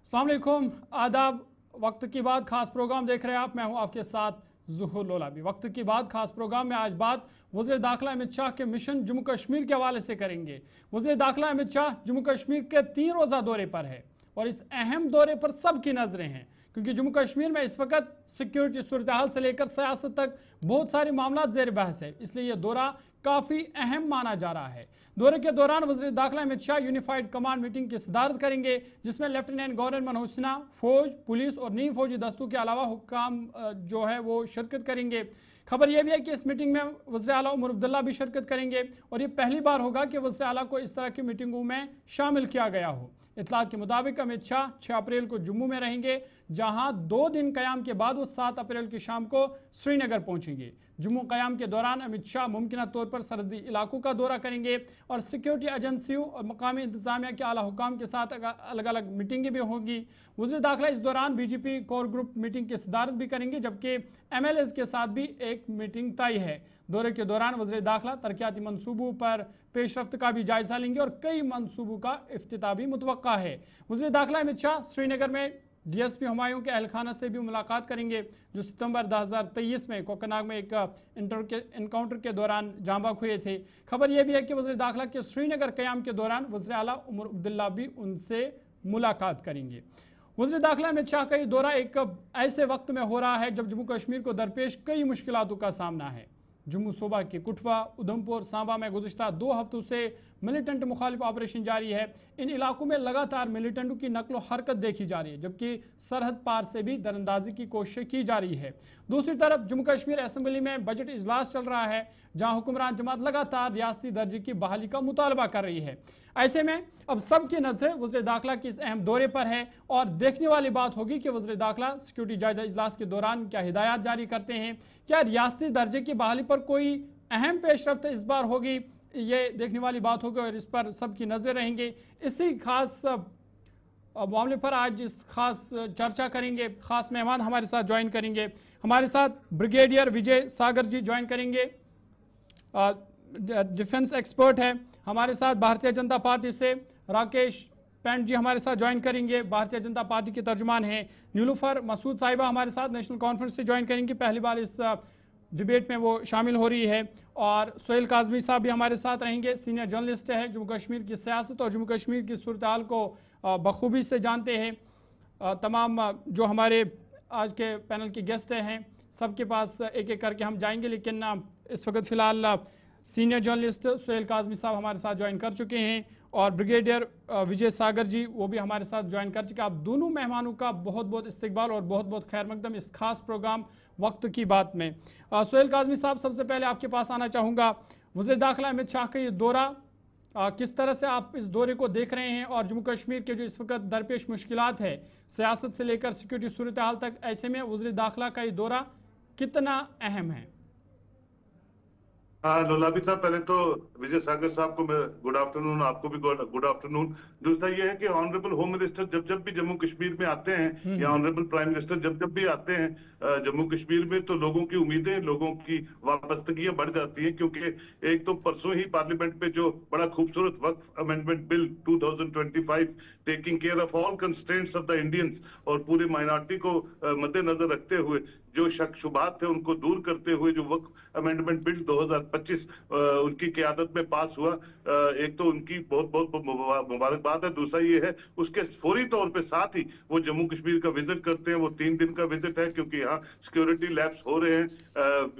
अस्सलाम वालेकुम, आदाब। वक्त की बात खास प्रोग्राम देख रहे हैं आप। मैं हूं आपके साथ ज़ुहूर लोलाबी। वक्त की बात खास प्रोग्राम में आज बात वज़ीर दाखिला अमित शाह के मिशन जम्मू कश्मीर के हवाले से करेंगे। वज़ीर दाखिला अमित शाह जम्मू कश्मीर के 3 रोज़ा दौरे पर है और इस अहम दौरे पर सबकी नज़रें हैं, क्योंकि जम्मू कश्मीर में इस वक्त सिक्योरिटी सूरत हाल से लेकर सियासत तक बहुत सारे मामला जेर बहस है, इसलिए यह दौरा काफ़ी अहम माना जा रहा है। दौरे के दौरान वज़ीर दाखिला Amit Shah unified command meeting की सदारत करेंगे, जिसमें लेफ्टिनेंट गवर्नर मनोज सिन्हा, फौज, पुलिस और नीम फौजी दस्तों के अलावा हुक्काम जो है वो शिरकत करेंगे। खबर यह भी है कि इस मीटिंग में वज़ीर आला उमर अब्दुल्ला भी शिरकत करेंगे और ये पहली बार होगा कि वज़ीर आला को इस तरह की मीटिंगों में शामिल किया गया हो। इत्तलात के मुताबिक अमित शाह 6 अप्रैल को जम्मू में रहेंगे, जहां 2 दिन क़याम के बाद वो 7 अप्रैल की शाम को श्रीनगर पहुंचेंगे। जम्मू क़याम के दौरान अमित शाह मुमकिन तौर पर सरहदी इलाकों का दौरा करेंगे और सिक्योरिटी एजेंसियों और मकामी इंतजामिया के आला हुकाम के साथ अलग अलग मीटिंगें भी होंगी। वज़ीर दाखिला इस दौरान बीजेपी कोर ग्रुप मीटिंग की सदारत भी करेंगे, जबकि MLAs के साथ भी एक मीटिंग तय है। दौरे के दौरान वज़ीर दाखिला तरक्याती मनसूबों पर पेशरफ्त का भी जायजा लेंगे और कई मनसूबों का इफ्तिताह भी मुतवक्का है। वज़ीर दाखिला अमित शाह श्रीनगर में DSP हुमायूं के अहलखाना से भी मुलाकात करेंगे, जो सितंबर 2023 में कोकनाग में एक इनकाउंटर के दौरान जाँ बाग हुए थे। खबर यह भी है कि वज़ीर दाखिला के श्रीनगर क़याम के दौरान वज़ीर आला उमर अब्दुल्ला भी उनसे मुलाकात करेंगे। वज़ीर दाखिला अमित शाह का ये दौरा एक ऐसे वक्त में हो रहा है जब जम्मू कश्मीर को दरपेश कई मुश्किलातों का सामना है। जम्मू सूबा के कुठवा, उधमपुर, सांबा में गुज़िश्ता 2 हफ्तों से मिलिटेंट मुखालिफ ऑपरेशन जारी है। इन इलाकों में लगातार मिलिटेंटों की नकलो हरकत देखी जा रही है, जबकि सरहद पार से भी दरअंदाजी की कोशिश की जा रही है। दूसरी तरफ जम्मू कश्मीर असम्बली में बजट इजलास चल रहा है, जहां हुक्मरान जमात लगातार रियासती दर्जे की बहाली का मुतालबा कर रही है। ऐसे में अब सबकी नजरें वज़ीर दाखिला के इस अहम दौरे पर है और देखने वाली बात होगी कि वज़ीर दाखिला सिक्योरिटी जायजा इजलास के दौरान क्या हिदायत जारी करते हैं। क्या रियासती दर्जे की बहाली पर कोई अहम पेशरफ्त इस बार होगी, ये देखने वाली बात होगी और इस पर सबकी नजरें रहेंगे। इसी खास मामले पर आज इस खास चर्चा करेंगे। खास मेहमान हमारे साथ ज्वाइन करेंगे। हमारे साथ ब्रिगेडियर विजय सागर जी ज्वाइन करेंगे, डिफेंस एक्सपर्ट है। हमारे साथ भारतीय जनता पार्टी से राकेश पैंट जी हमारे साथ ज्वाइन करेंगे, भारतीय जनता पार्टी के तर्जुमान हैं। नीलूफर मसूद साहिबा हमारे साथ नेशनल कॉन्फ्रेंस से ज्वाइन करेंगी, पहली बार इस डिबेट में वो शामिल हो रही है। और सोहेल काजमी साहब भी हमारे साथ रहेंगे, सीनियर जर्नलिस्ट है, जम्मू कश्मीर की सियासत और जम्मू कश्मीर की सूरत हाल को बखूबी से जानते हैं। तमाम जो हमारे आज के पैनल के गेस्ट हैं सबके पास एक एक करके हम जाएंगे, लेकिन इस वक्त फ़िलहाल सीनियर जर्नलिस्ट सोहेल काजमी साहब हमारे साथ ज्वाइन कर चुके हैं और ब्रिगेडियर विजय सागर जी वो भी हमारे साथ ज्वाइन कर चुके हैं। आप दोनों मेहमानों का बहुत बहुत इस्तकबाल और बहुत बहुत खैर मकदम इस खास प्रोग्राम वक्त की बात में। सोहेल काजमी साहब, सबसे पहले आपके पास आना चाहूँगा। वज़ीर दाखिला अमित शाह का ये दौरा, किस तरह से आप इस दौरे को देख रहे हैं और जम्मू कश्मीर के जो इस वक्त दरपेश मुश्किलात है सियासत से लेकर सिक्योरिटी सूरत हाल तक, ऐसे में वज़ीर दाखिला का ये दौरा कितना अहम है? हाँ लोलाबी साहब, पहले तो विजय सागर साहब को मैं गुड आफ्टरनून, आपको भी गुड आफ्टरनून। दूसरा ये है कि ऑनरेबल होम मिनिस्टर जब भी जम्मू कश्मीर में आते हैं या ऑनरेबल प्राइम मिनिस्टर जब भी आते हैं जम्मू कश्मीर में, तो लोगों की उम्मीदें, लोगों की वाबस्तगियां बढ़ जाती हैं। क्योंकि एक तो परसों ही पार्लियामेंट में जो बड़ा खूबसूरत Waqf amendment bill 2025 taking care of all constraints of the Indians और पूरे माइनॉरिटी को मद्देनजर रखते हुए जो शक शुबात थे उनको दूर करते हुए जो वक्फ अमेंडमेंट बिल 2025 उनकी क़यादत में पास हुआ, एक तो उनकी बहुत बहुत मुबारकबाद है। दूसरा ये है उसके फौरी तौर पे साथ ही वो जम्मू कश्मीर का विजिट करते हैं। वो 3 दिन का विजिट है, क्योंकि यहाँ सिक्योरिटी लैप्स हो रहे हैं,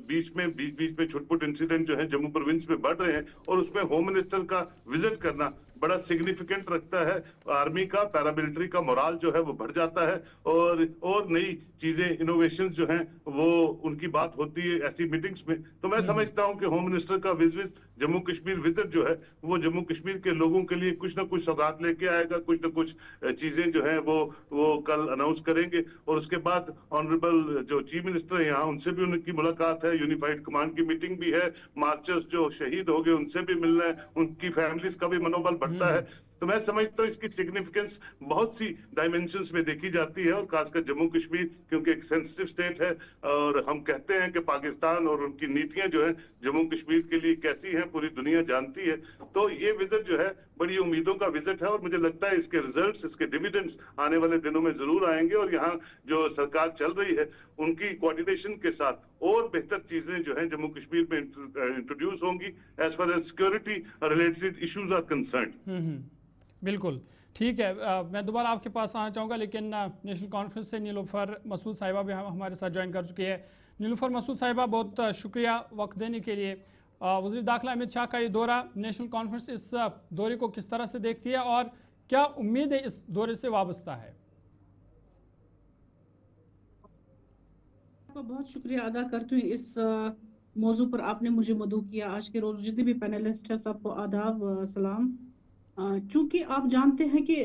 बीच में छुटपुट इंसिडेंट जो है जम्मू प्रोविंस में बढ़ रहे हैं, और उसमें होम मिनिस्टर का विजिट करना बड़ा सिग्निफिकेंट रखता है। आर्मी का, पैरामिलिट्री का मोराल जो है वो बढ़ जाता है और नई चीजें, इनोवेशंस जो हैं वो उनकी बात होती है ऐसी मीटिंग्स में। तो मैं समझता हूं कि होम मिनिस्टर का विजिट, जम्मू कश्मीर विजिट जो है वो जम्मू कश्मीर के लोगों के लिए कुछ ना कुछ सौगात लेके आएगा, कुछ ना कुछ चीजें जो है वो कल अनाउंस करेंगे। और उसके बाद ऑनरेबल जो चीफ मिनिस्टर है यहाँ, उनसे भी उनकी मुलाकात है, यूनिफाइड कमांड की मीटिंग भी है, मार्चर्स जो शहीद हो गए उनसे भी मिलना है, उनकी फैमिलीज का भी मनोबल बढ़ता है। तो मैं समझता हूँ इसकी सिग्निफिकेंस बहुत सी डायमेंशंस में देखी जाती है, और खासकर जम्मू कश्मीर क्योंकि एक सेंसिटिव स्टेट है, और हम कहते हैं कि पाकिस्तान और उनकी नीतियां जो है जम्मू कश्मीर के लिए कैसी हैं पूरी दुनिया जानती है। तो ये विजिट जो है बड़ी उम्मीदों का विजिट है और मुझे लगता है इसके रिजल्ट्स, इसके डिविडेंड्स आने वाले दिनों में जरूर आएंगे और यहाँ जो सरकार चल रही है उनकी कोऑर्डिनेशन के साथ और बेहतर चीजें जो है जम्मू कश्मीर में इंट्रोड्यूस होंगी as far as security related issues are concerned. बिल्कुल ठीक है। मैं दोबारा आपके पास आना चाहूँगा, लेकिन नेशनल कॉन्फ्रेंस से नीलूफर मसूद साहिबा भी हमारे साथ ज्वाइन कर चुकी है। नीलूफर मसूद साहिबा, बहुत शुक्रिया वक्त देने के लिए। वज़ीर दाखिला अमित शाह का ये दौरा, नेशनल कॉन्फ्रेंस इस दौरे को किस तरह से देखती है और क्या उम्मीद है इस दौरे से वाबस्ता है? आपका बहुत शुक्रिया अदा करती हूँ इस मौजू पर आपने मुझे मदऊ किया। आज के रोज जितने भी पैनलिस्ट हैं सबको आदाब सलाम। चूंकि आप जानते हैं कि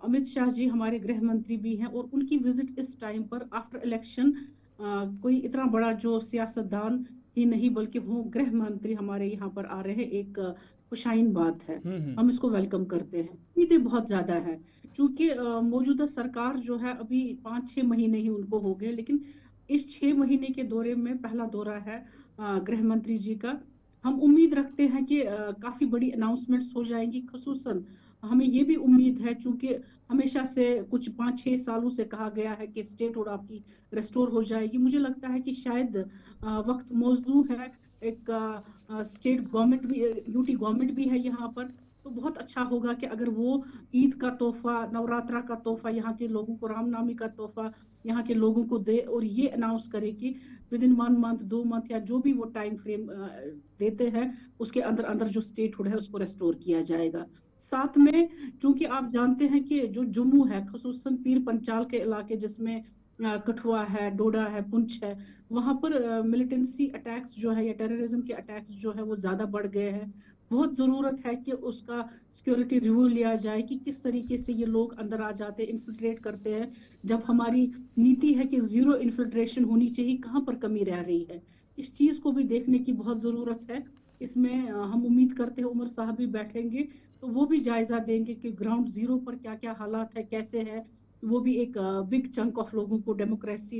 अमित शाह जी हमारे गृह मंत्री भी हैं और उनकी विजिट इस टाइम पर आफ्टर इलेक्शन कोई इतना बड़ा जो सियासतदान ही नहीं बल्कि वो गृह मंत्री हमारे यहाँ पर आ रहे हैं, एक खुशाइन बात है। हम इसको वेलकम करते हैं। उम्मीदें बहुत ज्यादा है चूंकि मौजूदा सरकार जो है अभी 5-6 महीने ही उनको हो गए, लेकिन इस 6 महीने के दौरे में पहला दौरा है गृह मंत्री जी का। हम उम्मीद रखते हैं कि काफी बड़ी अनाउंसमेंट्स हो जाएंगी। खसूसन हमें ये भी उम्मीद है, चूंकि हमेशा से कुछ 5-6 सालों से कहा गया है कि स्टेटहुड आपकी रेस्टोर हो जाएगी। मुझे लगता है कि शायद वक्त मौजू है। एक स्टेट गवर्नमेंट भी, यूटी गवर्नमेंट भी है यहाँ पर, तो बहुत अच्छा होगा कि अगर वो ईद का तोहफा, नवरात्रा का तोहफा, यहाँ के लोगों को रामनवमी का तोहफा यहाँ के लोगों को दे और ये अनाउंस करे कि विद इन 1 मंथ 2 मंथ या जो भी वो टाइम फ्रेम देते हैं उसके अंदर अंदर जो स्टेटहुड है उसको रेस्टोर किया जाएगा। साथ में चूंकि आप जानते हैं कि जो जम्मू है, खसूसन पीर पंचाल के इलाके जिसमें कठुआ है, डोडा है, पुंछ है, वहां पर मिलिटेंसी अटैक्स जो है या टेररिज्म के अटैक्स जो है वो ज्यादा बढ़ गए हैं। बहुत जरूरत है कि उसका सिक्योरिटी रिव्यू लिया जाए कि किस तरीके से ये लोग अंदर आ जाते हैं, इन्फिल्ट्रेट करते हैं, जब हमारी नीति है कि 0 इन्फिल्ट्रेशन होनी चाहिए, कहाँ पर कमी रह रही है। इस चीज को भी देखने की बहुत जरूरत है। इसमें हम उम्मीद करते हैं उमर साहब भी बैठेंगे तो वो भी जायजा देंगे कि ग्राउंड जीरो पर क्या क्या हालात है, कैसे है। वो भी एक बिग चंक ऑफ लोगों को डेमोक्रेसी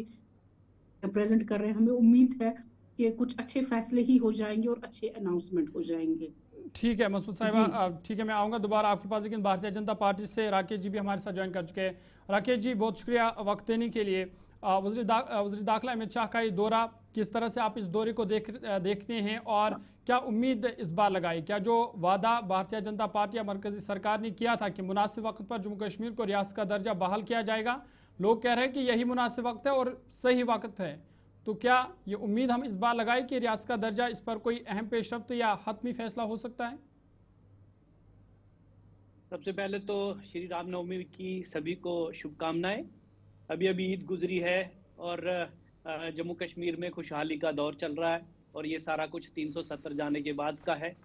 रिप्रेजेंट कर रहे हैं। हमें उम्मीद है कि कुछ अच्छे फैसले ही हो जाएंगे और अच्छे अनाउंसमेंट हो जाएंगे। ठीक है मसूद साहिबा, ठीक है, मैं आऊँगा दोबारा आपके पास, लेकिन भारतीय जनता पार्टी से राकेश जी भी हमारे साथ ज्वाइन कर चुके हैं। राकेश जी, बहुत शुक्रिया वक्त देने के लिए। वज़ीर दाखिला अमित शाह का ये दौरा, किस तरह से आप इस दौरे को देखते हैं और क्या उम्मीद इस बार लगाई? क्या जो वादा भारतीय जनता पार्टी या मरकजी सरकार ने किया था कि मुनासिब वक्त पर जम्मू कश्मीर को रियासत का दर्जा बहाल किया जाएगा, लोग कह रहे हैं कि यही मुनासिब वक्त है और सही वक्त है, तो क्या ये उम्मीद हम इस बार लगाए कि रियासत का दर्जा, इस पर कोई अहम पेशरफ्त या हतमी फैसला हो सकता है? सबसे पहले तो श्री रामनवमी की सभी को शुभकामनाएं। अभी ईद गुजरी है और जम्मू कश्मीर में खुशहाली का दौर चल रहा है और ये सारा कुछ 370 जाने के बाद का है।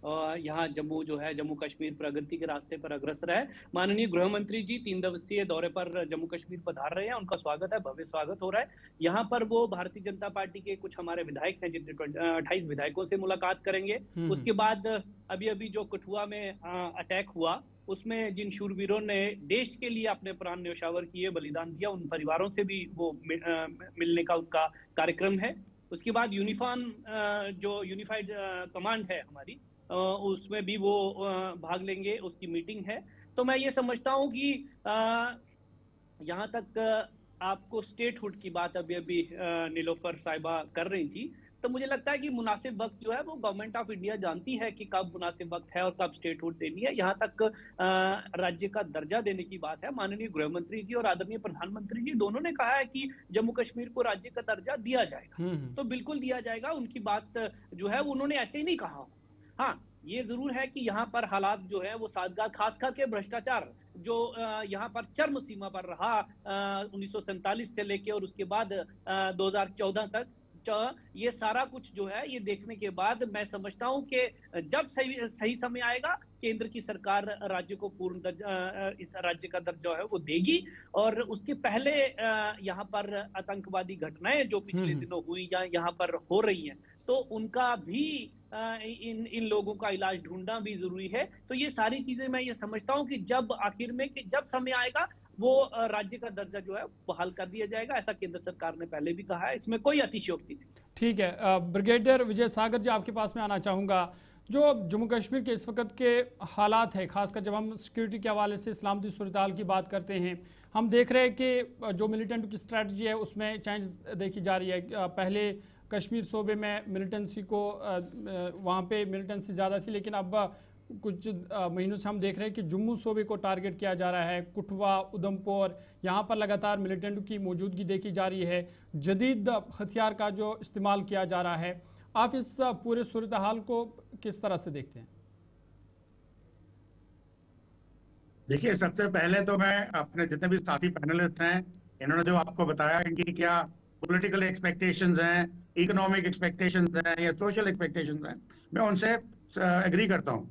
और यहाँ जम्मू जो है, जम्मू कश्मीर प्रगति के रास्ते पर अग्रसर है। माननीय गृह मंत्री जी 3 दिवसीय दौरे पर जम्मू कश्मीर पधार रहे हैं, उनका स्वागत है, भव्य स्वागत हो रहा है। यहाँ पर वो भारतीय जनता पार्टी के कुछ हमारे विधायक हैं जिनके 28 विधायकों से मुलाकात करेंगे। उसके बाद अभी जो कठुआ में अटैक हुआ उसमें जिन शूरवीरों ने देश के लिए अपने प्राण न्यौछावर किए, बलिदान दिया, उन परिवारों से भी वो मिलने का उनका कार्यक्रम है। उसके बाद यूनिफाइड कमांड है हमारी, उसमें भी वो भाग लेंगे, उसकी मीटिंग है। तो मैं ये समझता हूँ कि यहाँ तक आपको स्टेटहुड की बात अभी नीलोफर साहिबा कर रही थी, तो मुझे लगता है कि मुनासिब वक्त जो है वो गवर्नमेंट ऑफ इंडिया जानती है कि कब मुनासिब वक्त है और कब स्टेटहुड देनी है। यहाँ तक राज्य का दर्जा देने की बात है। माननीय गृह मंत्री जी और आदरणीय प्रधानमंत्री जी दोनों ने कहा है कि जम्मू कश्मीर को राज्य का दर्जा दिया जाएगा, तो बिल्कुल दिया जाएगा। उनकी बात जो है उन्होंने ऐसे ही नहीं कहा। हाँ, ये जरूर है कि यहाँ पर हालात जो है वो साजगार, खास करके भ्रष्टाचार जो यहाँ पर चरम सीमा पर रहा 1947 से लेके और उसके बाद 2014 तक, ये सारा कुछ जो है ये देखने के बाद मैं समझता हूं कि जब सही समय आएगा केंद्र की सरकार राज्य को पूर्ण इस राज्य का दर्जा है वो देगी। और उसके पहले यहाँ पर आतंकवादी घटनाएं जो पिछले दिनों हुई या यहाँ पर हो रही हैं, तो उनका भी इन लोगों का इलाज ढूंढना भी जरूरी है। तो ये सारी चीजें मैं ये समझता हूँ कि जब आखिर में कि जब समय आएगा वो राज्य का दर्जा जो है बहाल कर दिया जाएगा, ऐसा केंद्र सरकार ने पहले भी कहा है, इसमें कोई अतिशयोक्ति नहीं। ठीक है, ब्रिगेडियर विजय सागर जी, आपके पास में आना चाहूँगा। जो जम्मू कश्मीर के इस वक्त के हालात है, खासकर जब हम सिक्योरिटी के हवाले से सलामती सूरत हाल की बात करते हैं, हम देख रहे हैं कि जो मिलिटेंट की स्ट्रेटजी है उसमें चेंज देखी जा रही है। पहले कश्मीर सूबे में मिलिटेंसी को वहाँ पे मिलिटेंसी ज़्यादा थी, लेकिन अब कुछ महीनों से हम देख रहे हैं कि जम्मू सूबे को टारगेट किया जा रहा है। कुठवा, उधमपुर, यहाँ पर लगातार मिलिटेंट की मौजूदगी देखी जा रही है। जदीद हथियार का जो इस्तेमाल किया जा रहा है, आप इस पूरे सूरत हाल को किस तरह से देखते हैं? देखिए, सबसे पहले तो मैं अपने जितने भी साथी पैनलिस्ट हैं, इन्होंने जो आपको बताया इनकी क्या पॉलिटिकल एक्सपेक्टेशंस हैं, इकोनॉमिक एक्सपेक्टेशंस हैं या सोशल एक्सपेक्टेशंस हैं, मैं उनसे एग्री करता हूँ।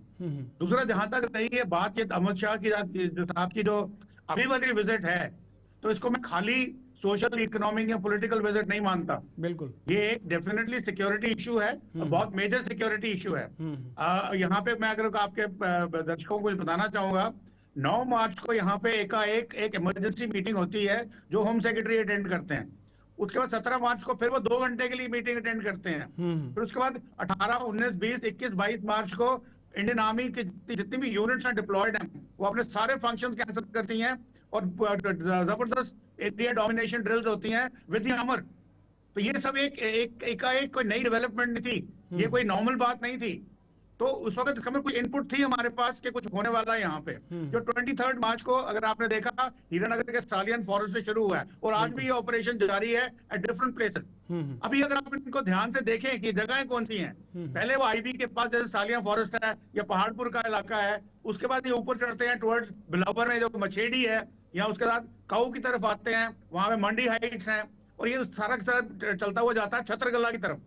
दूसरा, जहां तक रही है बात ये अमित शाह की जो साहब की जो अभी वाली विजिट है, तो इसको मैं खाली सोशल, इकोनॉमिक या पॉलिटिकल विजिट नहीं मानता। बिल्कुल, ये एक डेफिनेटली सिक्योरिटी इशू है, बहुत मेजर सिक्योरिटी इशू है। यहाँ पे मैं अगर आपके दर्शकों को बताना चाहूंगा, 9 मार्च को यहाँ पे एकाएक एक इमरजेंसी मीटिंग होती है जो होम सेक्रेटरी अटेंड करते हैं। उसके बाद 17 मार्च को फिर वो 2 घंटे के लिए मीटिंग अटेंड करते हैं। फिर उसके बाद 18, 19, 20, 21, 22 मार्च को इंडियन आर्मी की जितनी भी यूनिट्स हैं डिप्लॉयड हैं, वो अपने सारे फंक्शंस कैंसिल करती हैं और जबरदस्त एरिया डोमिनेशन ड्रिल्स होती हैं विद द हमर। तो ये सब एकाएक कोई नई डेवलपमेंट नहीं थी, ये कोई नॉर्मल बात नहीं थी। तो उस वक्त इसका कोई इनपुट थी हमारे पास कि कुछ होने वाला है यहाँ पे। जो 23 मार्च को अगर आपने देखा, हीरानगर के सालियन फॉरेस्ट से शुरू हुआ है और आज भी ये ऑपरेशन जारी है एट डिफरेंट प्लेसेस। अभी अगर आप इनको ध्यान से देखें कि जगहें कौन सी हैं, पहले वो आईबी के पास जैसे सालियन फॉरेस्ट है या पहाड़पुर का इलाका है, उसके बाद ये ऊपर चढ़ते हैं टुवर्ड्स बिलावर में जो मछेड़ी है, या उसके बाद काऊ की तरफ आते हैं, वहां पे मंडी हाइट्स हैं, और ये सारा की तरफ चलता हुआ जाता है छत्रगला की तरफ।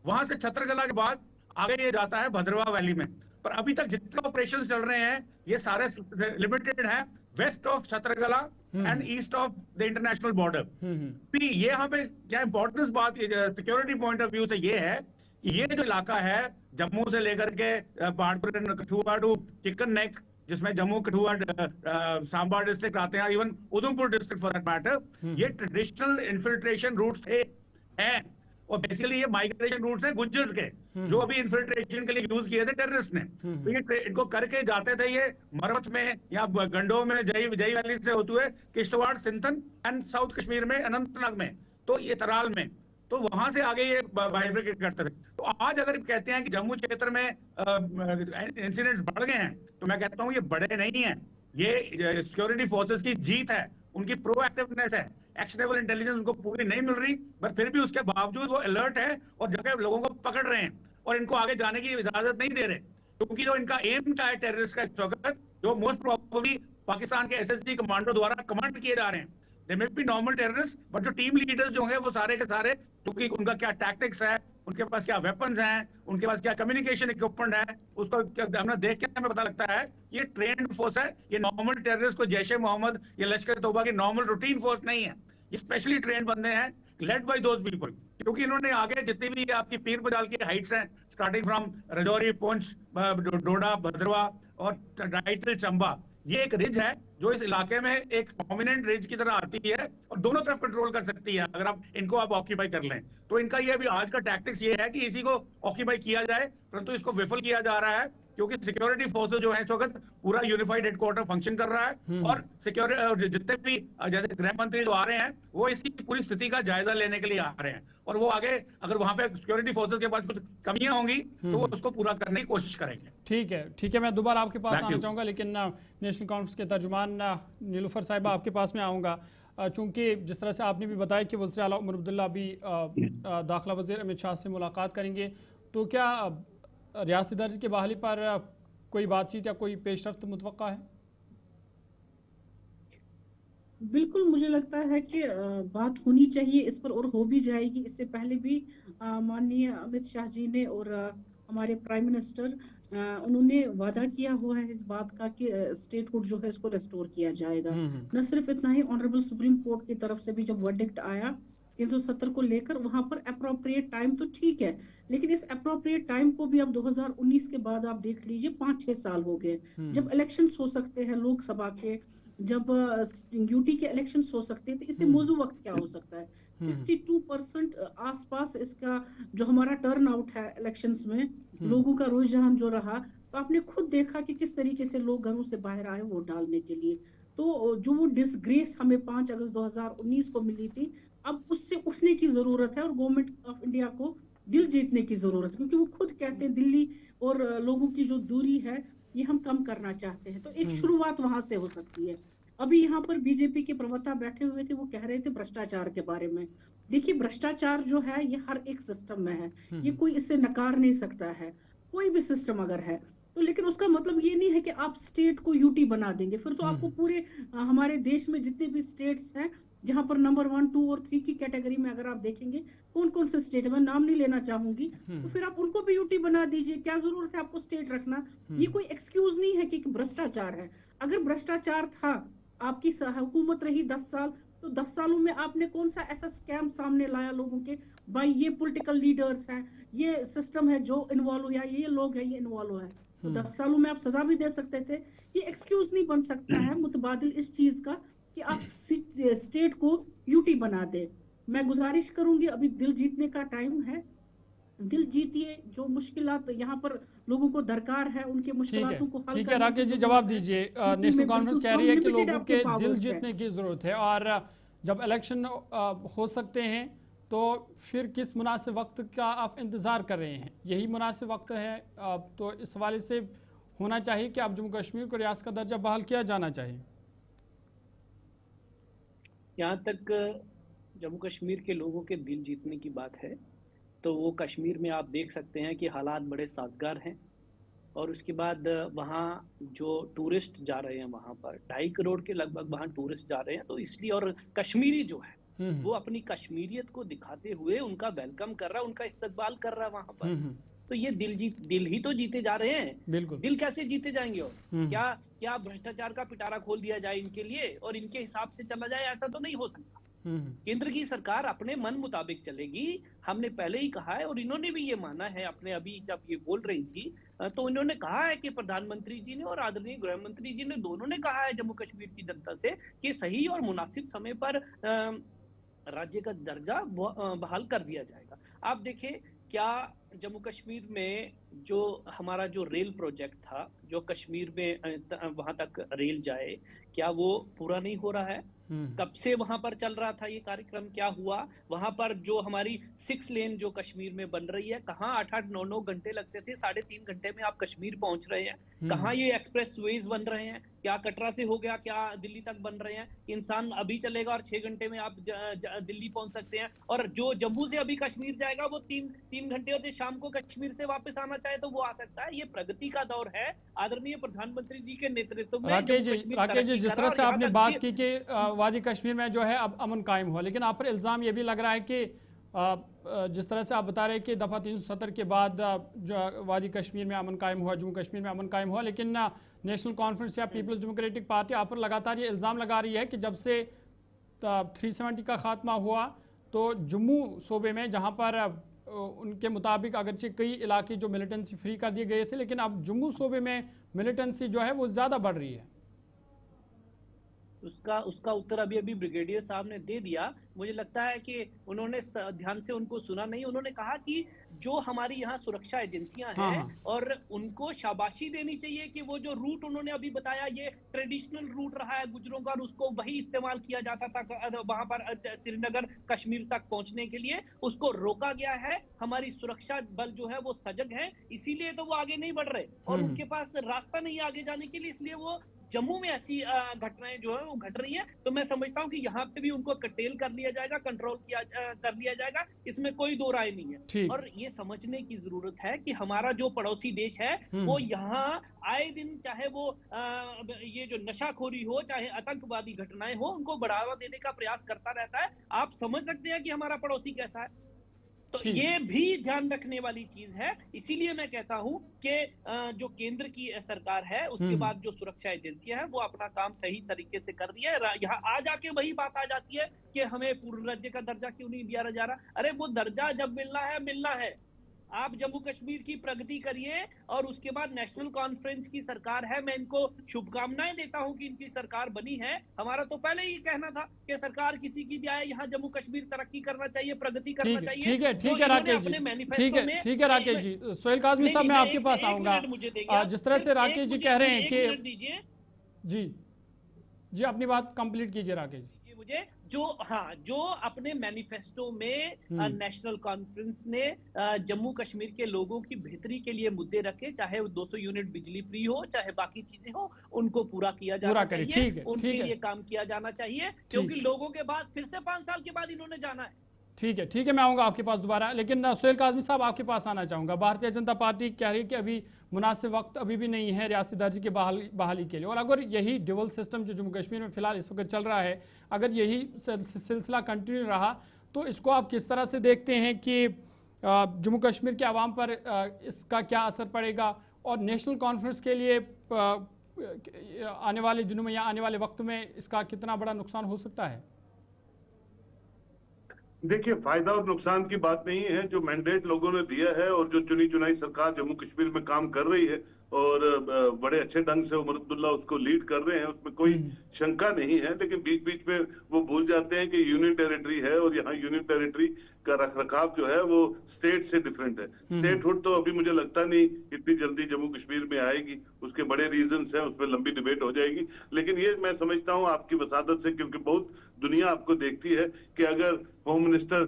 वहां से छत्रगला के बाद आगे ये जाता है भद्रवा वैली में। पर अभी तक जितने ऑपरेशन चल रहे हैं ये सारे लिमिटेड हैं west of Chhatargala and east of the international border. ये यहाँ पे क्या इंपॉर्टेंस बात सिक्योरिटी पॉइंट ऑफ व्यू से ये है कि ये जो इलाका है जम्मू से लेकर के Paharpur, Kathua to chicken neck, जिसमें जम्मू, कठुआ, सांबा डिस्ट्रिक्ट आते हैं, even Udhampur district for that matter, ये ट्रेडिशनल इन्फिल्ट्रेशन रूट्स हैं और बेसिकली ये माइग्रेशन रूट्स हैं गुज्जर के, जो अभी इन्फिल्ट्रेशन के लिए यूज किए थे टेररिस्ट ने। तो ये इनको करके जाते थे ये मरवत में या गंडो में, जय वैली से होते हुए किश्तवाड़, सिंथन एंड साउथ कश्मीर में अनंतनाग में, तो ये तराल में, तो वहां से आगे ये बाइफरकेट करते थे। तो आज अगर कहते हैं कि जम्मू क्षेत्र में इंसिडेंट्स बढ़ गए हैं, तो मैं कहता हूँ ये बढ़े नहीं है, ये सिक्योरिटी फोर्सेस की जीत है, उनकी प्रोएक्टिवनेस है। एक्शनेबल इंटेलिजेंस उनको पूरी नहीं मिल रही, पर फिर भी उसके बावजूद वो अलर्ट है और जगह लोगों को पकड़ रहे हैं और इनको आगे जाने की इजाजत नहीं दे रहे, क्योंकि जो इनका एम था टेररिस्ट का इस वक्त, जो मोस्ट प्रोबेबली पाकिस्तान के एसएसबी कमांडो द्वारा कमांड किए जा रहे हैं, they may be normal terrorist, बट जो टीम लीडर्स जो हैं वो सारे के सारे, क्योंकि उनका क्या टैक्टिक्स है, उनके पास क्या वेपन्स हैं, उनके पास क्या कम्युनिकेशन इक्विपमेंट है, उसको हमने देख के हमें पता लगता है ये ट्रेंड फोर्स है। ये नॉर्मल टेररिस्ट को जैश ए मोहम्मद या लश्कर तौबा की नॉर्मल रूटीन फोर्स नहीं है, ये स्पेशली ट्रेंड बंदे हैं, लेड बाय दोज पीपल, क्योंकि इन्होंने आगे जितनी भी आपकी पीर बजाल की हाइट्स हैं, स्टार्टिंग फ्रॉम रजौरी, पुंछ, डोडा, भद्रवा और राइट टिल चंबा, ये एक रिज है जो इस इलाके में एक प्रोमिनेंट रिज की तरह आती है और दोनों तरफ कंट्रोल कर सकती है अगर इनको आप ऑक्यूपाई कर लें। तो इनका ये अभी आज का टैक्टिक्स ये है कि इसी को ऑक्यूपाई किया जाए, परंतु इसको विफल किया जा रहा है, क्योंकि सिक्योरिटी फोर्सेस जो है इस वक्त पूरा यूनिफाइड हेडक्वार्टर फंक्शन कर रहा है और सिक्योरिटी जितने भी जैसे गृह मंत्री जो आ रहे हैं वो इसकी पूरी स्थिति का जायजा लेने के लिए आ रहे हैं, और वो आगे अगर वहां पे सिक्योरिटी फोर्सेस के पास कुछ कमियां होंगी तो वो उसको पूरा करने की कोशिश करेंगे। ठीक है, मैं दोबारा आपके पास आना चाहूंगा, लेकिन नेशनल कॉन्फ्रेंस के तर्जुमान नीलूफर साहिबा आपके पास में आऊँगा, चूँकि जिस तरह से आपने भी बताया कि वज़ीर आला उमर अब्दुल्ला भी दाखिला वज़ीर अमित शाह से मुलाकात करेंगे, तो क्या रियासती दर्जे की बहाली पर कोई बातचीत या कोई पेशरफ्त मुतवक्का है? बिल्कुल, मुझे लगता है कि बात होनी चाहिए इस पर और हो भी जाएगी। इससे पहले भी माननीय अमित शाह जी ने और हमारे प्राइम मिनिस्टर उन्होंने वादा किया हुआ है इस बात का कि स्टेटहुड जो है इसको रेस्टोर किया जाएगा। न सिर्फ इतना ही, ऑनरेबल सुप्रीम कोर्ट की तरफ से भी जब वर्डिक्ट आया 370 को लेकर, वहां पर अप्रोप्रिएट टाइम तो ठीक है, लेकिन इस अप्रोप्रिएट टाइम को भी अब 2019 के बाद आप देख लीजिए 5-6 साल हो गए, जब इलेक्शंस हो सकते हैं लोकसभा के, जब यूटी के इलेक्शंस हो सकते हैं तो इससे मौजू वक्त क्या हो सकता है? 62% आसपास इसका जो हमारा टर्न आउट है इलेक्शंस में, लोगों का रुझान जो रहा, तो आपने खुद देखा कि किस तरीके से लोग घरों से बाहर आए वोट डालने के लिए। तो जो वो डिसग्रेस हमें 5 अगस्त 2019 को मिली थी, अब उससे उठने की जरूरत है और गवर्नमेंट ऑफ इंडिया को दिल जीतने की जरूरत है, क्योंकि वो खुद कहते हैं दिल्ली और लोगों की जो दूरी है ये हम कम करना चाहते हैं। तो एक शुरुआत वहां से हो सकती है। अभी यहाँ पर बीजेपी के प्रवक्ता बैठे हुए थे, वो कह रहे थे भ्रष्टाचार के बारे में। देखिए, भ्रष्टाचार जो है ये हर एक सिस्टम में है, ये कोई इससे नकार नहीं सकता है, कोई भी सिस्टम अगर है तो। लेकिन उसका मतलब ये नहीं है कि आप स्टेट को यूटी बना देंगे, फिर तो आपको पूरे हमारे देश में जितने भी स्टेट्स हैं जहां पर नंबर 1, 2 और 3 की कैटेगरी में अगर आप देखेंगे कौन कौन से स्टेट, मैं नाम नहीं लेना चाहूंगी, तो फिर आप उनको भी यूटी बना दीजिए। क्या जरूरत है आपको स्टेट रखना? ये कोई एक्सक्यूज नहीं है कि भ्रष्टाचार है। अगर भ्रष्टाचार था, आपकी हुकूमत रही 10 साल, तो 10 सालों में आपने कौन सा ऐसा स्कैम सामने लाया लोगों के, भाई ये पॉलिटिकल लीडर्स हैं, ये सिस्टम है जो इन्वॉल्व हुआ, ये लोग हैं ये इन्वॉल्व है, तो 10 सालों में आप सजा भी दे सकते थे। ये एक्सक्यूज नहीं बन सकता है मुतबादिल इस चीज का कि आप स्टेट को यूटी बना दे। मैं गुजारिश करूंगी, अभी दिल जीतने का टाइम है, दिल जीतिए। जो मुश्किलात यहाँ पर लोगों को दरकार है, उनके मुश्किलातों को हल ठीक है राकेश जी, जवाब दीजिए। नेशनल कॉन्फ्रेंस कह रही है कि लोगों के दिल जीतने की जरूरत है, और जब इलेक्शन हो सकते हैं तो फिर किस मुनासिब वक्त का आप इंतज़ार कर रहे हैं? यही मुनासिब वक्त है, तो इस हवाले से होना चाहिए कि अब जम्मू कश्मीर को रियासत का दर्जा बहाल किया जाना चाहिए। यहाँ तक जम्मू कश्मीर के लोगों के दिल जीतने की बात है तो वो कश्मीर में आप देख सकते हैं कि हालात बड़े साजगार हैं, और उसके बाद वहाँ जो टूरिस्ट जा रहे हैं, वहाँ पर 2.5 करोड़ के लगभग वहाँ टूरिस्ट जा रहे हैं, तो इसलिए, और कश्मीरी जो है वो अपनी कश्मीरियत को दिखाते हुए उनका वेलकम कर रहा है, उनका इस्तकबाल कर रहा है वहाँ पर। तो ये दिल ही तो जीते जा रहे हैं। बिल्कुल। दिल कैसे जीते जाएंगे? और क्या भ्रष्टाचार का पिटारा खोल दिया जाए इनके लिए और इनके हिसाब से चला जाए? ऐसा तो नहीं हो सकता। केंद्र की सरकार अपने मन मुताबिक चलेगी, हमने पहले ही कहा है, और इन्होंने भी ये माना है। अपने अभी जब ये बोल रही थी तो इन्होंने कहा है कि प्रधानमंत्री जी ने और आदरणीय गृह मंत्री जी ने दोनों ने कहा है जम्मू कश्मीर की जनता से कि सही और मुनासिब समय पर राज्य का दर्जा बहाल कर दिया जाएगा। आप देखिए, क्या जम्मू कश्मीर में जो हमारा जो रेल प्रोजेक्ट था, जो कश्मीर में वहां तक रेल जाए, क्या वो पूरा नहीं हो रहा है? कब से वहां पर चल रहा था ये कार्यक्रम, क्या हुआ? वहां पर जो हमारी 6 लेन जो कश्मीर में बन रही है, कहाँ 8-8, 9-9 घंटे लगते थे, 3.5 घंटे में आप कश्मीर पहुंच रहे हैं। कहाँ ये एक्सप्रेस वेज बन रहे हैं? क्या कटरा से हो गया, क्या दिल्ली तक बन रहे हैं? इंसान अभी चलेगा और 6 घंटे में आप दिल्ली पहुंच सकते हैं, और जो जम्मू से अभी कश्मीर जाएगा वो 3 घंटे, और शाम को कश्मीर से वापस आना चाहे तो वो आ सकता है। ये प्रगति का दौर है आदरणीय प्रधानमंत्री जी के नेतृत्व में। राकेश जी, जिस तरह से आपने बात की कि वादी कश्मीर में जो है अब अमन कायम हुआ, लेकिन आप पर इल्ज़ाम ये भी लग रहा है कि जिस तरह से आप बता रहे हैं कि दफ़ा 370 के बाद जो वादी कश्मीर में अमन कायम हुआ, जम्मू कश्मीर में अमन कायम हुआ, लेकिन नेशनल कॉन्फ्रेंस या पीपल्स डेमोक्रेटिक पार्टी आप पर लगातार ये इल्ज़ाम लगा रही है कि जब से 370 का खात्मा हुआ तो जम्मू सूबे में, जहाँ पर उनके मुताबिक अगरचे कई इलाके जो मिलिटेंसी फ्री कर दिए गए थे, लेकिन अब जम्मू सूबे में मिलिटेंसी जो है वो ज़्यादा बढ़ रही है। उसका उत्तर अभी ब्रिगेडियर साहब ने दे दिया। मुझे लगता है कि उन्होंने ध्यान से उनको सुना नहीं। उन्होंने कहा कि जो हमारी यहाँ सुरक्षा एजेंसियां हैं और उनको शाबाशी देनी चाहिए कि वो जो रूट उन्होंने अभी बताया, ये ट्रेडिशनल रूट रहा है गुजरों का, और उसको वही इस्तेमाल किया जाता था वहां पर श्रीनगर कश्मीर तक पहुंचने के लिए, उसको रोका गया है। हमारी सुरक्षा बल जो है वो सजग है, इसीलिए तो वो आगे नहीं बढ़ रहे, और उनके पास रास्ता नहीं है आगे जाने के लिए, इसलिए वो जम्मू में ऐसी घटनाएं जो है वो घट रही हैं। तो मैं समझता हूं कि यहाँ पे भी उनको कटेल कर लिया जाएगा, कंट्रोल कर लिया जाएगा, इसमें कोई दो राय नहीं है। और ये समझने की जरूरत है कि हमारा जो पड़ोसी देश है वो यहाँ आए दिन, चाहे वो ये जो नशाखोरी हो, चाहे आतंकवादी घटनाएं हो, उनको बढ़ावा देने का प्रयास करता रहता है। आप समझ सकते हैं कि हमारा पड़ोसी कैसा है। तो ये भी ध्यान रखने वाली चीज है। इसीलिए मैं कहता हूं कि जो केंद्र की सरकार है, उसके बाद जो सुरक्षा एजेंसियां हैं, वो अपना काम सही तरीके से कर रही है। यहाँ आ जाके वही बात आ जाती है कि हमें पूर्ण राज्य का दर्जा क्यों नहीं दिया जा रहा। अरे वो दर्जा जब मिलना है आप जम्मू कश्मीर की प्रगति करिए और उसके बाद नेशनल कॉन्फ्रेंस की सरकार है, मैं इनको शुभकामनाएं देता हूं कि इनकी सरकार बनी है। हमारा तो पहले ही कहना था कि सरकार किसी की भी आए, यहाँ जम्मू कश्मीर तरक्की करना चाहिए, प्रगति करना चाहिए। ठीक है राकेश जी, ठीक है राकेश जी। सोहेल काज़मी साहब, मैं आपके पास आऊंगा। जिस तरह से राकेश जी कह रहे हैं कि जी अपनी बात कंप्लीट कीजिए राकेश जी। मुझे जो अपने मैनिफेस्टो में नेशनल कॉन्फ्रेंस ने जम्मू कश्मीर के लोगों की बेहतरी के लिए मुद्दे रखे, चाहे वो 200 यूनिट बिजली फ्री हो, चाहे बाकी चीजें हो, उनको पूरा किया जाना चाहिए, उनके लिए काम किया जाना चाहिए, क्योंकि लोगों के बाद फिर से 5 साल के बाद इन्होंने जाना है। ठीक है, मैं आऊँगा आपके पास दोबारा, लेकिन सोहेल काज़मी साहब आपके पास आना चाहूँगा। भारतीय जनता पार्टी कह रही है कि अभी मुनासिब वक्त अभी भी नहीं है रियासती दर्जे की बहाली के लिए, और अगर यही ड्यूअल सिस्टम जो जम्मू कश्मीर में फ़िलहाल इस वक्त चल रहा है, अगर यही सिलसिला कंटिन्यू रहा तो इसको आप किस तरह से देखते हैं कि जम्मू कश्मीर के आवाम पर इसका क्या असर पड़ेगा, और नेशनल कॉन्फ्रेंस के लिए आने वाले दिनों में या आने वाले वक्त में इसका कितना बड़ा नुकसान हो सकता है? देखिए, फायदा और नुकसान की बात नहीं है। जो मैंडेट लोगों ने दिया है और जो चुनी चुनाई सरकार जम्मू कश्मीर में काम कर रही है और बड़े अच्छे ढंग से उमर अब्दुल्ला उसको लीड कर रहे हैं, उसमें कोई शंका नहीं है। लेकिन बीच बीच में वो भूल जाते हैं कि यूनियन टेरिटरी है और यहाँ यूनियन टेरिटरी का रखरखाव जो है वो स्टेट से डिफरेंट है। स्टेटहुड तो अभी मुझे लगता नहीं इतनी जल्दी जम्मू कश्मीर में आएगी, उसके बड़े रीजंस हैं, उस पर लंबी डिबेट हो जाएगी। लेकिन ये मैं समझता हूँ आपकी वसादत से, क्योंकि बहुत दुनिया आपको देखती है कि अगर होम मिनिस्टर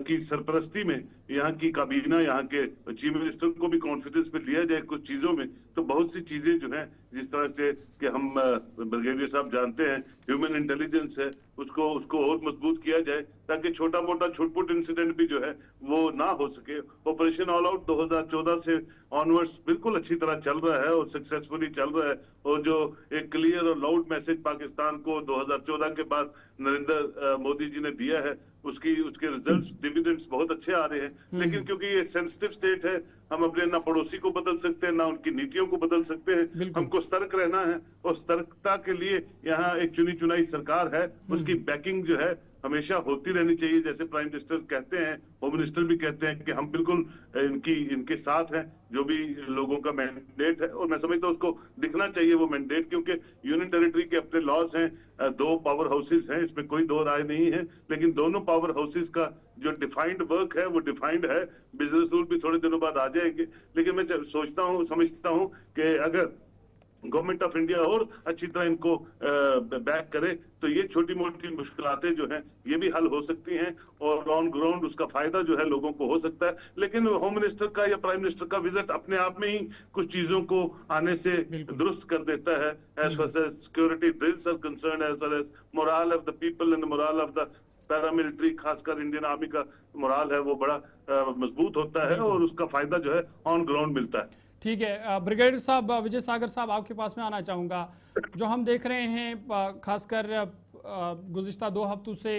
की सरपरस्ती में यहाँ की काबीना, यहाँ के चीफ मिनिस्टर को भी कॉन्फिडेंस में लिया जाए कुछ चीजों में, तो बहुत सी चीजें जो हैं, जिस तरह से कि हम ब्रिगेडियर साहब जानते हैं ह्यूमन इंटेलिजेंस है, उसको और मजबूत किया जाए ताकि छोटा मोटा छुटपुट इंसिडेंट भी जो है वो ना हो सके। ऑपरेशन ऑल आउट 2014 से ऑनवर्ड्स बिल्कुल अच्छी तरह चल रहा है और सक्सेसफुली चल रहा है, और जो एक क्लियर और लाउड मैसेज पाकिस्तान को 2014 के बाद नरेंद्र मोदी जी ने दिया है, उसके रिजल्ट्स, डिविडेंड्स बहुत अच्छे आ रहे हैं। लेकिन क्योंकि ये सेंसिटिव स्टेट है, हम अपने ना पड़ोसी को बदल सकते हैं, ना उनकी नीतियों को बदल सकते हैं। हमको सतर्क रहना है, और सतर्कता के लिए यहाँ एक चुनी चुनाई सरकार है, उसकी बैकिंग जो है हमेशा होती रहनी चाहिए। जैसे प्राइम मिनिस्टर कहते हैं, होम मिनिस्टर भी कहते हैं कि हम बिल्कुल इनके साथ हैं, जो भी लोगों का मैंडेट है। और मैं समझता हूँ उसको दिखना चाहिए वो मैंडेट, क्योंकि यूनियन टेरिटरी के अपने लॉज हैं, 2 पावर हाउसेज हैं, इसमें कोई दो राय नहीं है। लेकिन दोनों पावर हाउसेज का जो डिफाइंड वर्क है वो डिफाइंड है। बिजनेस रूल भी थोड़े दिनों बाद आ जाएंगे। लेकिन मैं समझता हूँ कि अगर गवर्नमेंट ऑफ इंडिया और अच्छी तरह इनको बैक करे तो ये छोटी मोटी मुश्किलातें जो हैं ये भी हल हो सकती हैं, और ऑन ग्राउंड उसका फायदा जो है लोगों को हो सकता है। लेकिन होम मिनिस्टर का या प्राइम मिनिस्टर का विजिट अपने आप में ही कुछ चीजों को आने से दुरुस्त कर देता है। As far as security drills are concerned, as far as morale of the people and morale of the paramilitary, खासकर इंडियन आर्मी का मोरल है वो बड़ा मजबूत होता है, और उसका फायदा जो है ऑन ग्राउंड मिलता है। ठीक है, ब्रिगेडियर साहब, विजय सागर साहब आपके पास में आना चाहूँगा। जो हम देख रहे हैं खासकर गुज़िश्ता 2 हफ्तों से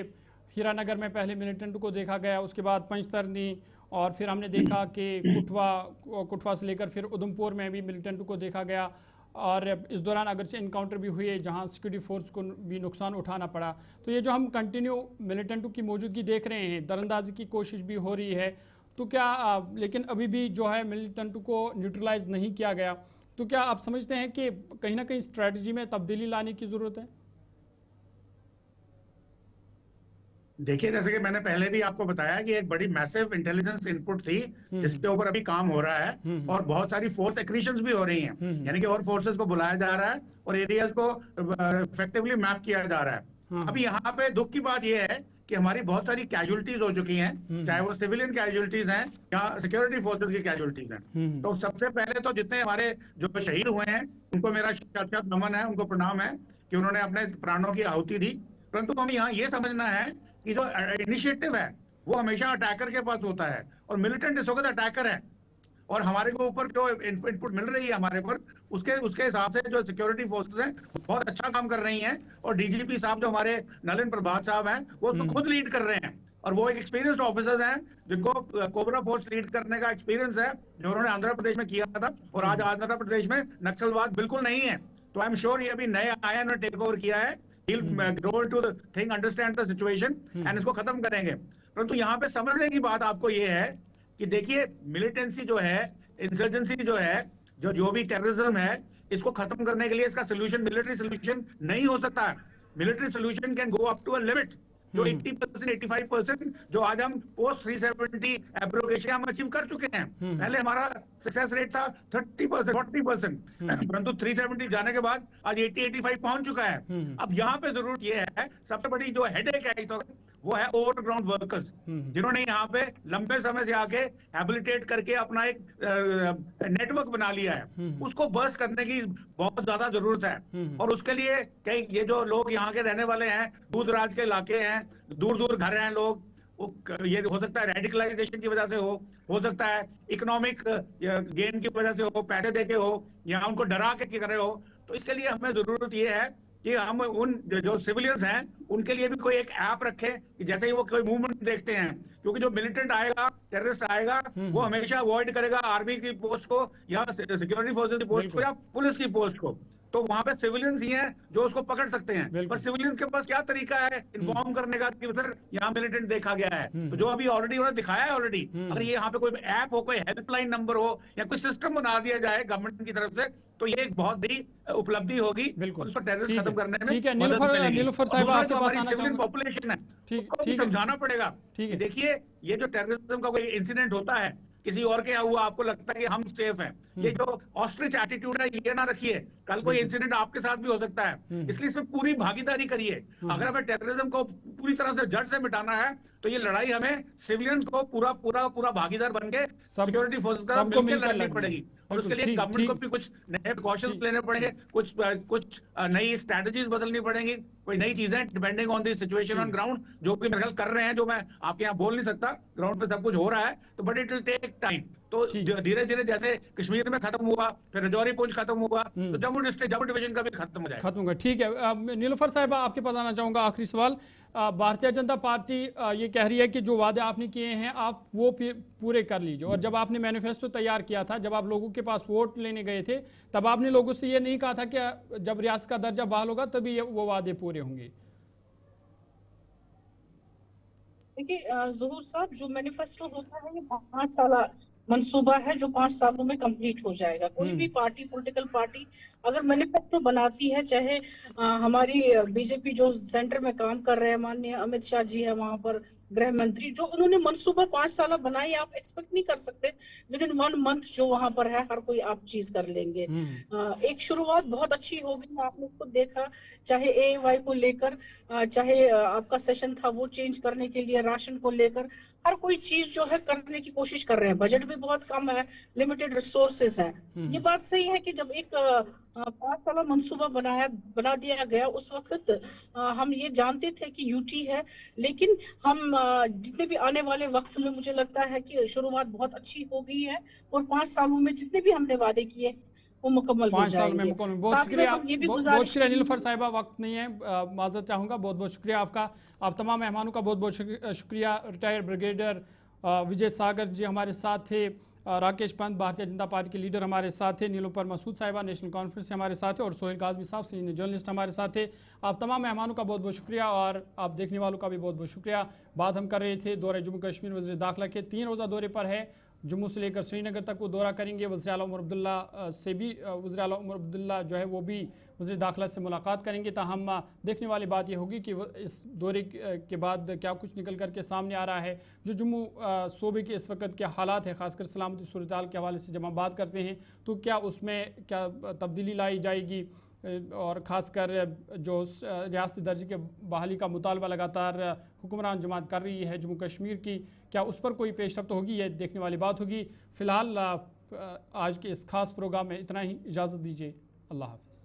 हीरानगर में पहले मिलिटेंट को देखा गया, उसके बाद पंचतरनी, और फिर हमने देखा कि कुठवा से लेकर फिर उधमपुर में भी मिलिटेंट को देखा गया, और इस दौरान अगर से इनकाउंटर भी हुए जहां सिक्योरिटी फोर्स को भी नुकसान उठाना पड़ा। तो ये जो हम कंटिन्यू मिलिटेंटों की मौजूदगी देख रहे हैं, दरअंदाजी की कोशिश भी हो रही है, तो क्या लेकिन अभी भी जो है मिलिटेंट को न्यूट्रलाइज नहीं किया गया, तो क्या आप समझते हैं कि कहीं ना कहीं स्ट्रेटजी में तब्दीली लाने की जरूरत है? देखिए, जैसे कि मैंने पहले भी आपको बताया कि एक बड़ी मैसिव इंटेलिजेंस इनपुट थी जिसके ऊपर अभी काम हो रहा है, और बहुत सारी फोर्स एक्विजिशंस भी हो रही हैं, यानी कि और फोर्सेस को बुलाया जा रहा है और एरियाज को इफेक्टिवली मैप किया जा रहा है। अभी यहाँ पे दुख की बात यह है कि हमारी बहुत सारी कैजुअलिटीज हो चुकी हैं, चाहे वो सिविलियन कैजुअलिटीज हैं या सिक्योरिटी फोर्सेस की कैजुअलिटीज हैं। तो सबसे पहले तो जितने हमारे जो शहीद हुए हैं उनको मेरा शत नमन है, उनको प्रणाम है कि उन्होंने अपने प्राणों की आहुति दी। परंतु हमें यहाँ ये समझना है कि जो इनिशिएटिव है वो हमेशा अटैकर के पास होता है, और मिलिटेंट इस वक्त अटैकर है, और हमारे को ऊपर जो इनपुट मिल रही है हमारे पर, उसके हिसाब से जो सिक्योरिटी फोर्सेस हैं बहुत अच्छा काम कर रही हैं, और डीजीपी साहब जो हमारे नलिन प्रभात साहब हैं वो उसको खुद लीड कर रहे हैं, और वो एक एक्सपीरियंस्ड ऑफिसर्स हैं जिनको कोबरा फोर्स लीड करने का एक्सपीरियंस है, जो उन्होंने आंध्र प्रदेश में किया था, और आज आंध्र प्रदेश में नक्सलवाद बिल्कुल नहीं है। तो आई एम श्योर ये अभी नए आया ने टेक ओवर किया है, he'll grow into the thing, understand the situation and इसको खत्म करेंगे। परंतु यहाँ पे समझने की बात आपको ये है कि देखिए मिलिटेंसी जो है, इंसर्जेंसी जो है, जो भी टेररिज्म है, इसको खत्म करने के लिए इसका सोल्यूशन मिलिट्री सोल्यूशन नहीं हो सकता है। Military solution can go up to a limit, जो 80% 85% जो आज हम पोस्ट 370 एब्रोगेशन हम अचीव कर चुके हैं। पहले हमारा सक्सेस रेट था 30% 40%, परंतु 370 जाने के बाद आज 80-85 पहुंच चुका है। अब यहाँ पे जरूरत यह है, सबसे बड़ी जो हेडेक है इस वक्त वो है ओवरग्राउंड वर्कर्स, जिन्होंने यहाँ पे लंबे समय से आके हैबिलिटेट करके अपना एक नेटवर्क बना लिया है। उसको बर्स्ट करने की बहुत ज्यादा जरूरत है। और उसके लिए कई ये जो लोग यहाँ के रहने वाले हैं, दूर दराज के इलाके हैं, दूर दूर घर हैं लोग, ये हो सकता है रेडिकलाइजेशन की वजह से हो सकता है इकोनॉमिक गेन की वजह से हो, पैसे देके हो, या उनको डरा के करे हो। तो इसके लिए हमें जरूरत ये है कि हम उन जो सिविलियंस हैं उनके लिए भी कोई एक ऐप रखें कि जैसे ही वो कोई मूवमेंट देखते हैं, क्योंकि जो मिलिटेंट आएगा, टेररिस्ट आएगा, वो हमेशा अवॉइड करेगा आर्मी की पोस्ट को या सिक्योरिटी फोर्सेस की पोस्ट को या पुलिस की पोस्ट को। तो वहां पे सिविलियंस ही हैं जो उसको पकड़ सकते हैं, पर सिविलियंस के पास क्या तरीका है इन्फॉर्म करने का कि सर यहाँ मिलिटेंट देखा गया है। तो जो अभी ऑलरेडी उन्होंने दिखाया है ऑलरेडी, अगर ये यहाँ पे कोई ऐप हो, कोई हेल्पलाइन नंबर हो, या कोई सिस्टम बना दिया जाए गवर्नमेंट की तरफ से, तो ये एक बहुत बड़ी उपलब्धि होगी और उसको टेररिस्ट खत्म करने में मदद मिलेगी। नीलूफर साहिबा आपके पास आना सिविलियन पॉपुलेशन है, उसको भी समझाना पड़ेगा। देखिए ये जो टेररिज्म का कोई इंसिडेंट होता है किसी और के यहाँ हुआ, आपको लगता है कि हम सेफ हैं, ये जो ऑस्ट्रिच एटीट्यूड है ये ना रखिए, कल कोई इंसिडेंट आपके साथ भी हो सकता है। इसलिए इसमें पूरी भागीदारी करिए। अगर हमें टेररिज्म को पूरी तरह से जड़ से मिटाना है तो ये लड़ाई हमें सिविलियंस को पूरा भागीदार बन के सिक्योरिटी फोर्सेस का मिलकर लड़नी पड़ेगी। और उसके लिए गवर्नमेंट को भी कुछ नए प्रिकॉशंस लेने पड़ेंगे, कुछ नई स्ट्रेटजीज बदलनी पड़ेंगी, कोई नई चीजें depending on the situation on ground, जो कि मेरे कर रहे हैं, जो मैं आपके यहाँ बोल नहीं सकता, ग्राउंड पे सब कुछ हो रहा है, तो but it will take time. तो धीरे धीरे जैसे कश्मीर में खत्म हुआ, फिर रजौरी पुंछ खत्म हुआ, तो जम्मू डिवीजन का भी खत्म हो जाएगा। खत्म होगा। ठीक है नीलूफर साहिबा आपके पास आना चाहूंगा। आखिरी सवाल, भारतीय जनता पार्टी ये कह रही है कि जो वादे आपने किए हैं आप वो पूरे कर लीजिए, और जब आपने मैनिफेस्टो तैयार किया था, जब आप लोगों के पास वोट लेने गए थे, तब आपने लोगों से ये नहीं कहा था कि जब रियासत का दर्जा बहाल होगा तभी वो वादे पूरे होंगे। देखिए ज़हूर साहब, जो मैनिफेस्टो होता है ये 5 साल मंसूबा है जो 5 सालों में कंप्लीट हो जाएगा। कोई भी पार्टी, पॉलिटिकल पार्टी अगर मैनिफेस्टो बनाती है, चाहे हमारी बीजेपी जो सेंटर में काम कर रहे हैं, माननीय अमित शाह जी है वहां पर गृह मंत्री, जो उन्होंने मंसूबा 5 साल बनाई, आप एक्सपेक्ट नहीं कर सकते विद इन 1 मंथ जो वहां पर है हर कोई आप चीज कर लेंगे। एक शुरुआत बहुत अच्छी होगी, आपने उसको देखा, चाहे AAY को लेकर, चाहे आपका सेशन था वो चेंज करने के लिए, राशन को लेकर हर कोई चीज जो है करने की कोशिश कर रहे हैं। बजट भी बहुत कम है, लिमिटेड रिसोर्सेस है। ये बात सही है कि जब एक 5 साल मंसूबा बना दिया गया, उस वक्त हम ये जानते थे कि यूटी है, लेकिन हम जितने भी आने वाले वक्त में मुझे लगता है कि शुरुआत बहुत अच्छी हो गई है, और 5 सालों में जितने भी हमने वादे किए वो मुकम्मल हो जाएंगे। बहुत शुक्रिया नीलूफर साहिबा, वक्त नहीं है, माजरत चाहूँगा। बहुत बहुत शुक्रिया आपका, आप तमाम मेहमानों का बहुत बहुत शुक्रिया। रिटायर्ड ब्रिगेडियर विजय सागर जी हमारे साथ थे, राकेश पंत भारतीय जनता पार्टी के लीडर हमारे साथ थे, नीलूफर मसूद साहिबा नेशनल कॉन्फ्रेंस से हमारे साथ थे, और सोहेल काज़मी साहब सीनियर जर्नलिस्ट हमारे साथ थे। आप तमाम मेहमानों का बहुत बहुत शुक्रिया, और आप देखने वालों का भी बहुत बहुत शुक्रिया। बात हम कर रहे थे दौरे जम्मू कश्मीर वज़ीर दाखिला के 3 रोज़ा दौरे पर है, जम्मू से लेकर श्रीनगर तक वो दौरा करेंगे। वज़ीर आला उमर अब्दुल्ला से भी वज़ीर आला उमर अब्दुल्ला जो है वो भी वज़ीर दाखिला से मुलाकात करेंगे। ताहम देखने वाली बात ये होगी कि इस दौरे के बाद क्या कुछ निकल कर के सामने आ रहा है। जो जम्मू सूबे के इस वक्त के हालात है, ख़ासकर सलामती सूरत हाल के हवाले से जब हम बात करते हैं, तो क्या उसमें क्या तब्दीली लाई जाएगी, और ख़ासकर जो रियासती दर्जे के बहाली का मुतालबा लगातार हुक्मरान जमात कर रही है जम्मू कश्मीर की, क्या उस पर कोई पेशरफ्त होगी, ये देखने वाली बात होगी। फ़िलहाल आज के इस खास प्रोग्राम में इतना ही, इजाज़त दीजिए, अल्लाह हाफ़िज़।